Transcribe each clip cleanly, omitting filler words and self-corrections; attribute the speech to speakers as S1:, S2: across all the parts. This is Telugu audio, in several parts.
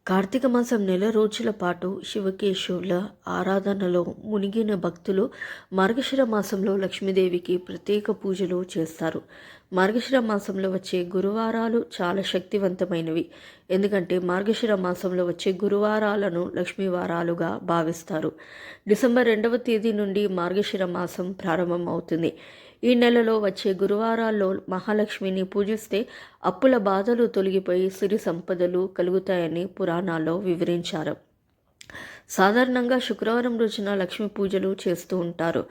S1: కార్తీక మాసం నెల రోజుల పాటు శివకేశవుల ఆరాధనలో మునిగిన భక్తులు మార్గశిర మాసంలో లక్ష్మీదేవికి ప్రత్యేక పూజలు చేస్తారు. మార్గశిర మాసంలో వచ్చే గురువారాలు చాలా శక్తివంతమైనవి. ఎందుకంటే మార్గశిర మాసంలో వచ్చే గురువారాలను లక్ష్మీవారాలుగా భావిస్తారు. డిసెంబర్ 2వ తేదీ నుండి మార్గశిర మాసం ప్రారంభం అవుతుంది. ఈ నెలలో వచ్చే గురువారాల్లో మహాలక్ష్మిని పూజిస్తే అప్పుల బాధలు తొలగిపోయి సిరి సంపదలు కలుగుతాయని పురాణాల్లో వివరించారు. సాధారణంగా శుక్రవారం రోజున లక్ష్మీ పూజలు చేస్తూ ఉంటారు.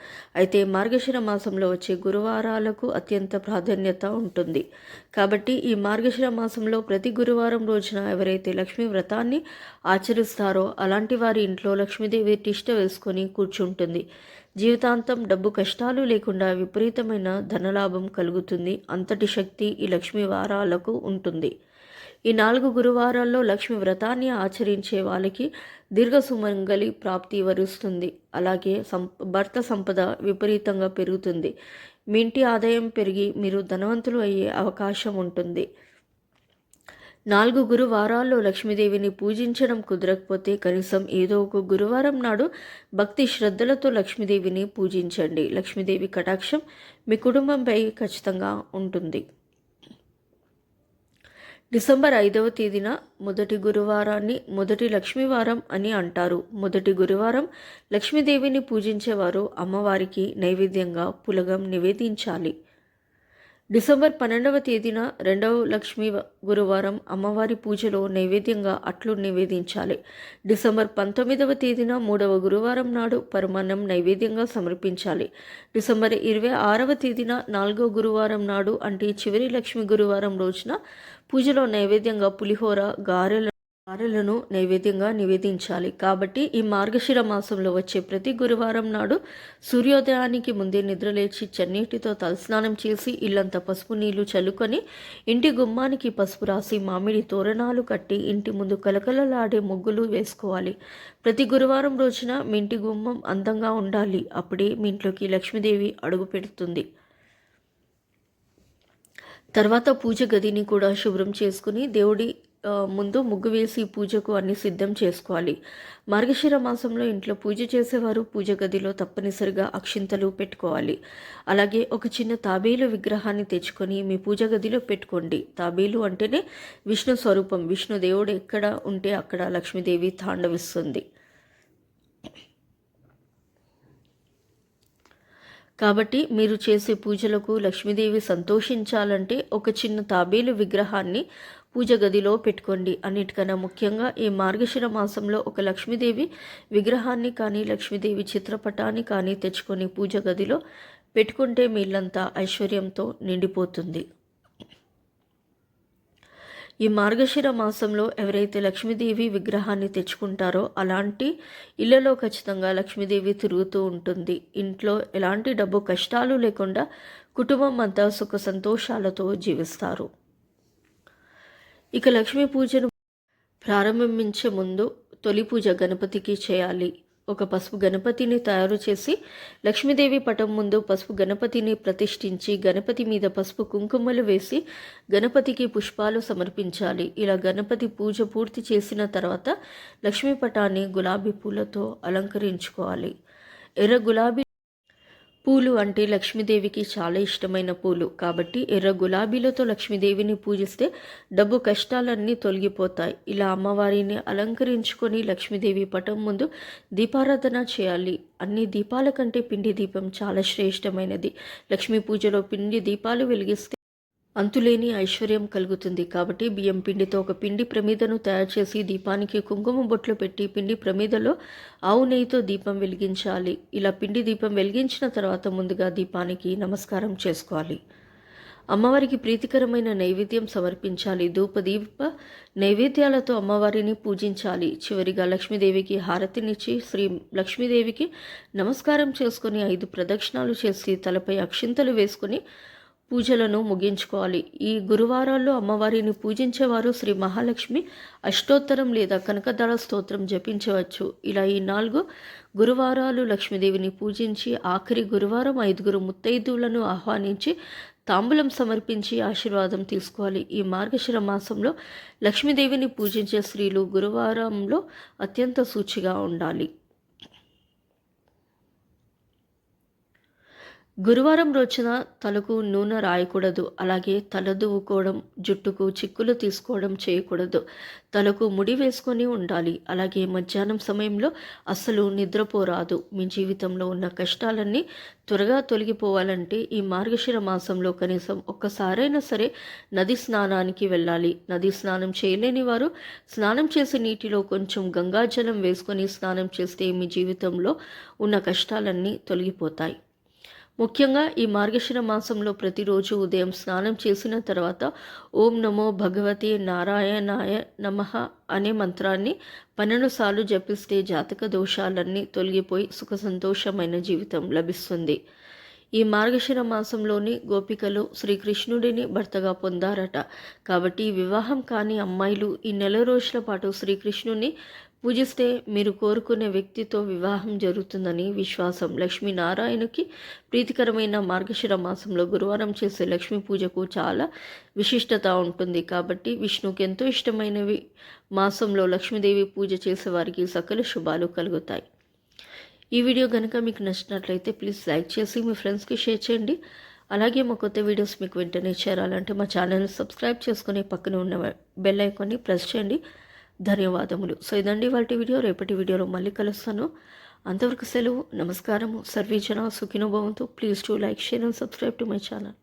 S1: అయితే మార్గశిర మాసంలో వచ్చే గురువారాలకు అత్యంత ప్రాధాన్యత ఉంటుంది. కాబట్టి ఈ మార్గశిర మాసంలో ప్రతి గురువారం రోజున ఎవరైతే లక్ష్మీ వ్రతాన్ని ఆచరిస్తారో అలాంటి వారి ఇంట్లో లక్ష్మీదేవి తిష్ట వేసుకొని కూర్చుంటుంది. జీవితాంతం డబ్బు కష్టాలు లేకుండా విపరీతమైన ధనలాభం కలుగుతుంది. అంతటి శక్తి ఈ లక్ష్మీ వారాలకు ఉంటుంది. ఈ 4 గురువారాల్లో లక్ష్మీ వ్రతాన్ని ఆచరించే వాళ్ళకి దీర్ఘ సుమంగళి ప్రాప్తి వరుస్తుంది. అలాగే భర్త సంపద విపరీతంగా పెరుగుతుంది. మీ ఇంటి ఆదాయం పెరిగి మీరు ధనవంతులు అయ్యే అవకాశం ఉంటుంది. 4 గురువారాల్లో లక్ష్మీదేవిని పూజించడం కుదరకపోతే కనీసం ఏదో ఒక గురువారం నాడు భక్తి శ్రద్ధలతో లక్ష్మీదేవిని పూజించండి. లక్ష్మీదేవి కటాక్షం మీ కుటుంబంపై ఖచ్చితంగా ఉంటుంది. డిసెంబర్ 5వ తేదీన మొదటి గురువారాన్ని మొదటి లక్ష్మీవారం అని అంటారు. మొదటి గురువారం లక్ష్మీదేవిని పూజించేవారు అమ్మవారికి నైవేద్యంగా పులగం నివేదించాలి. డిసెంబర్ 12వ తేదీన రెండవ లక్ష్మీ గురువారం అమ్మవారి పూజలో నైవేద్యంగా అట్లు నివేదించాలి. డిసెంబర్ 19వ తేదీన 3వ గురువారం నాడు పరమాన్నం నైవేద్యంగా సమర్పించాలి. డిసెంబర్ 26వ తేదీన 4వ గురువారం నాడు అంటే చివరి లక్ష్మీ గురువారం రోజున పూజలో నైవేద్యంగా పులిహోర గారెలను నైవేద్యంగా నివేదించాలి. కాబట్టి ఈ మార్గశిర మాసంలో వచ్చే ప్రతి గురువారం నాడు సూర్యోదయానికి ముందే నిద్రలేచి చన్నీటితో తలస్నానం చేసి ఇల్లంతా పసుపు నీళ్లు చల్లుకొని ఇంటి గుమ్మానికి పసుపు రాసి మామిడి తోరణాలు కట్టి ఇంటి ముందు కలకలలాడే ముగ్గులు వేసుకోవాలి. ప్రతి గురువారం రోజున మీ ఇంటి గుమ్మం అందంగా ఉండాలి. అప్పుడే మీ ఇంట్లోకి లక్ష్మీదేవి అడుగు పెడుతుంది. తర్వాత పూజ గదిని కూడా శుభ్రం చేసుకుని దేవుడి ముందు ముగ్గు వేసి పూజకు అన్ని సిద్ధం చేసుకోవాలి. మార్గశిర మాసంలో ఇంట్లో పూజ చేసేవారు పూజ గదిలో తప్పనిసరిగా అక్షింతలు పెట్టుకోవాలి. అలాగే ఒక చిన్న తాబేలు విగ్రహాన్ని తెచ్చుకొని మీ పూజ గదిలో పెట్టుకోండి. తాబేలు అంటేనే విష్ణు స్వరూపం. విష్ణుదేవుడు ఎక్కడ ఉంటే అక్కడ లక్ష్మీదేవి తాండవిస్తుంది. కాబట్టి మీరు చేసే పూజలకు లక్ష్మీదేవి సంతోషించాలంటే ఒక చిన్న తాబేలు విగ్రహాన్ని పూజ గదిలో పెట్టుకోండి. అన్నిటికన్నా ముఖ్యంగా ఈ మార్గశిర మాసంలో ఒక లక్ష్మీదేవి విగ్రహాన్ని కానీ లక్ష్మీదేవి చిత్రపటాన్ని కానీ తెచ్చుకొని పూజ గదిలో పెట్టుకుంటే మీ ఇల్లంతా ఐశ్వర్యంతో నిండిపోతుంది. ఈ మార్గశిర మాసంలో ఎవరైతే లక్ష్మీదేవి విగ్రహాన్ని తెచ్చుకుంటారో అలాంటి ఇళ్లలో ఖచ్చితంగా లక్ష్మీదేవి తిరుగుతూ ఉంటుంది. ఇంట్లో ఎలాంటి డబ్బు కష్టాలు లేకుండా కుటుంబం అంతా సుఖ సంతోషాలతో జీవిస్తారు. ఇక లక్ష్మీ పూజను ప్రారంభించే ముందు తొలి పూజ గణపతికి చేయాలి. ఒక పసుపు గణపతిని తయారు చేసి లక్ష్మీదేవి పటం ముందు పసుపు గణపతిని ప్రతిష్ఠించి గణపతి మీద పసుపు కుంకుమలు వేసి గణపతికి పుష్పాలు సమర్పించాలి. ఇలా గణపతి పూజ పూర్తి చేసిన తర్వాత లక్ష్మీ పటాన్ని గులాబీ పూలతో అలంకరించుకోవాలి. ఎర్ర గులాబీ పూలు అంటే లక్ష్మీదేవికి చాలా ఇష్టమైన పూలు. కాబట్టి ఎర్ర గులాబీలతో లక్ష్మీదేవిని పూజిస్తే డబ్బు కష్టాలన్నీ తొలగిపోతాయి. ఇలా అమ్మవారిని అలంకరించుకొని లక్ష్మీదేవి పటం ముందు దీపారాధన చేయాలి. అన్ని దీపాల కంటే పిండి దీపం చాలా శ్రేష్టమైనది. లక్ష్మీ పూజలో పిండి దీపాలు వెలిగిస్తే అంతులేని ఐశ్వర్యం కలుగుతుంది. కాబట్టి బియ్యం పిండితో ఒక పిండి ప్రమిదను తయారు చేసి దీపానికి కుంకుమ బొట్లు పెట్టి పిండి ప్రమిదలో ఆవు నెయ్యితో దీపం వెలిగించాలి. ఇలా పిండి దీపం వెలిగించిన తర్వాత ముందుగా దీపానికి నమస్కారం చేసుకోవాలి. అమ్మవారికి ప్రీతికరమైన నైవేద్యం సమర్పించాలి. ధూపదీప నైవేద్యాలతో అమ్మవారిని పూజించాలి. చివరిగా లక్ష్మీదేవికి హారతినిచ్చి శ్రీ లక్ష్మీదేవికి నమస్కారం చేసుకొని 5 ప్రదక్షిణాలు చేసి తలపై అక్షింతలు వేసుకొని పూజలను ముగించుకోవాలి. ఈ గురువారాల్లో అమ్మవారిని పూజించేవారు శ్రీ మహాలక్ష్మి అష్టోత్తరం లేదా కనకదార స్తోత్రం జపించవచ్చు. ఇలా ఈ 4 గురువారాలు లక్ష్మీదేవిని పూజించి ఆఖరి గురువారం 5 ముత్తైదువులను ఆహ్వానించి తాంబూలం సమర్పించి ఆశీర్వాదం తీసుకోవాలి. ఈ మార్గశిర మాసంలో లక్ష్మీదేవిని పూజించే స్త్రీలు గురువారంలో అత్యంత సూచిగా ఉండాలి. గురువారం రోజున తలకు నూనె రాయకూడదు. అలాగే తల దువ్వుకోవడం, జుట్టుకు చిక్కులు తీసుకోవడం చేయకూడదు. తలకు ముడి వేసుకొని ఉండాలి. అలాగే మధ్యాహ్నం సమయంలో అస్సలు నిద్రపోరాదు. మీ జీవితంలో ఉన్న కష్టాలన్నీ త్వరగా తొలగిపోవాలంటే ఈ మార్గశిర మాసంలో కనీసం ఒక్కసారైనా సరే నది స్నానానికి వెళ్ళాలి. నది స్నానం చేయలేని వారు స్నానం చేసే నీటిలో కొంచెం గంగాజలం వేసుకొని స్నానం చేస్తే మీ జీవితంలో ఉన్న కష్టాలన్నీ తొలగిపోతాయి. ముఖ్యంగా ఈ మార్గశిర మాసంలో ప్రతిరోజు ఉదయం స్నానం చేసిన తర్వాత ఓం నమో భగవతే నారాయణాయ నమః అనే మంత్రాన్ని 12 సార్లు జపిస్తే జాతక దోషాలన్నీ తొలగిపోయి సుఖ సంతోషమైన జీవితం లభిస్తుంది. ఈ మార్గశిర మాసంలోని గోపికలు శ్రీకృష్ణుడిని భర్తగా పొందారట. కాబట్టి వివాహం కాని అమ్మాయిలు ఈ నెల రోజుల పాటు శ్రీకృష్ణుని పూజిస్తే మీరు కోరుకునే వ్యక్తితో వివాహం జరుగుతుందని విశ్వాసం. లక్ష్మీనారాయణకి ప్రీతికరమైన మార్గశిర మాసంలో గురువారం చేసే లక్ష్మీ పూజకు చాలా విశిష్టత ఉంటుంది. కాబట్టి విష్ణుకి ఎంతో ఇష్టమైనవి మాసంలో లక్ష్మీదేవి పూజ చేసే వారికి సకల శుభాలు కలుగుతాయి. ఈ వీడియో కనుక మీకు నచ్చినట్లయితే ప్లీజ్ లైక్ చేసి మీ ఫ్రెండ్స్కి షేర్ చేయండి. అలాగే మా కొత్త వీడియోస్ మీకు వెంటనే చేరాలంటే మా ఛానల్ని సబ్స్క్రైబ్ చేసుకుని పక్కన ఉన్న బెల్ ఐకాన్ని ప్రెస్ చేయండి. ధన్యవాదములు. సో ఇదండి వాటి వీడియో. రేపటి వీడియోలో మళ్ళీ కలుస్తాను. అంతవరకు సెలవు. నమస్కారము. సర్వే జన సుఖినో భవంతు. Please to like, share and subscribe to my channel.